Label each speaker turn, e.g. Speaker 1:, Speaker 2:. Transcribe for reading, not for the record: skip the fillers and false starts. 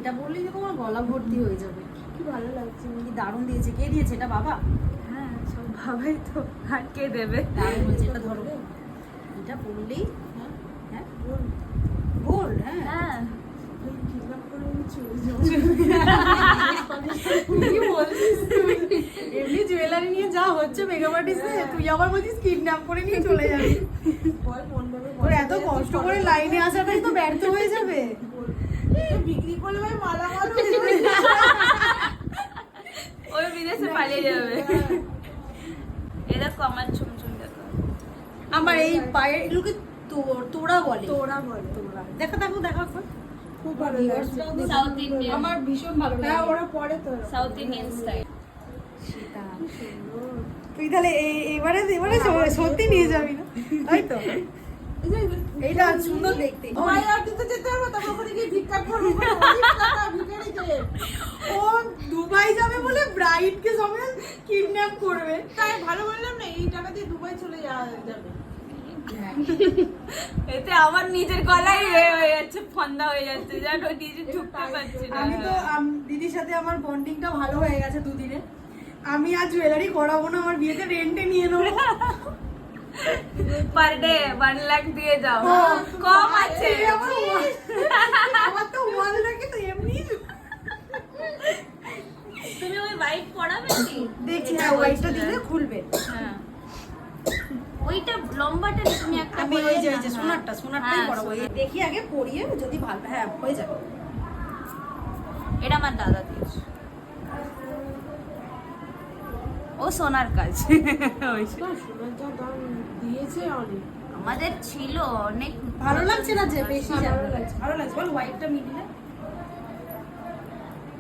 Speaker 1: এটা বললেই যে তোমার গলা ভর্তি হয়ে যাবে।
Speaker 2: কি ভালো লাগছে।
Speaker 1: কি দারুণ দিয়েছে। কে দিয়েছে এটা? বাবা?
Speaker 2: হ্যাঁ সব ভাবাই তো, আর কে দেবে।
Speaker 1: দারুণ হয়েছে। এটা ধরো, এটা পরলেই হ্যাঁ গোল্ড। হ্যাঁ
Speaker 2: হ্যাঁ
Speaker 1: কিডন্যাপ করে আমি চলে যাবো। কি বলছিস তুই? এমনি জুয়েলারি নিয়ে যা হচ্ছে মেকআপ আর্টিস্টে, তুই আবার বলছিস কিডন্যাপ করে নিয়ে চলে যাবি। ওর এত কষ্ট করে লাইনে আসাটাই তো ব্যর্থ হয়ে যাবে।
Speaker 2: বিক্রি করলে ভাই মালামাল ওই বিদেশে পালিয়ে যাবে। এটা কমার চুমচুম দেখো।
Speaker 1: আমার এই পায়ের এগুলোকে তোড়া বলে।
Speaker 2: তোরা বলে।
Speaker 1: তোড়া। দেখো দেখো দেখো এখন।
Speaker 2: খুব ভালো লাগছে।
Speaker 3: সাউথ ইন্ডিয়ান,
Speaker 1: আমার ভীষণ ভালো
Speaker 2: হ্যাঁ
Speaker 1: লাগে।
Speaker 2: ওরা পরে তো
Speaker 3: সাউথ ইন্ডিয়ান স্টাইল।
Speaker 1: সেটা। তুই তাহলে এবারে এবারে সত্যি নিয়ে যাবি না, তাই তো? এইটা সুন্দর দেখতে।
Speaker 2: ভাই আর দিতে যেতে হবে, তারপর ওখানে গিয়ে ভিক্ষা করবো। অনেক টাকা ভিখারিদের।
Speaker 1: ও দুবাই যাবে বলে ব্রাইডকে সঙ্গে কিডন্যাপ করবে।
Speaker 2: তাই ভালো বললাম না, এই টাকা দিয়ে দুবাই চলে যাবে।
Speaker 3: এতে আমার নিজের গলাই হয়ে যাচ্ছে, ফন্দা হয়ে যাচ্ছে, জানো নিজে ঢুকতে পারছি না।
Speaker 1: আমি তো দিদির সাথে আমার বন্ডিংটা ভালো হয়ে গেছে দুদিনে। আমি আর জুয়েলারি করাবো না, আমার বিয়েতে রেন্টে নিয়ে নেবো।
Speaker 3: পার ডে 1 লাখ দিয়ে যাও, কম আছে।
Speaker 1: আমার তো 1 লাখে তো এমনি
Speaker 3: তুমি ওই হোয়াইট পড়াবে কি?
Speaker 1: দেখছি। হ্যাঁ ওইটা দিলে খুলবে।
Speaker 3: হ্যাঁ ওইটা লম্বাটা তুমি একটা
Speaker 1: আমি ওই যে
Speaker 3: বললে না,
Speaker 1: সোনারটাই
Speaker 3: হ্যাঁ,
Speaker 1: পরাবো।
Speaker 3: সোনার।
Speaker 1: দেখি আগে পরিয়ে যদি ভালো, হ্যাঁ হয়ে যাবে।
Speaker 3: এটা আমার দাদা দিয়েছে, ও সোনার কাজ। ওই সে।
Speaker 2: সোনার যা দাম দিয়েছে অনেক।
Speaker 3: আমাদের ছিল অনেক।
Speaker 1: ভালো লাগছে না যে বেশি
Speaker 2: ভালো
Speaker 1: যাবে।
Speaker 2: লাগছে।
Speaker 1: ভালো লাগছে বল হোয়াইটটা মিডিলে।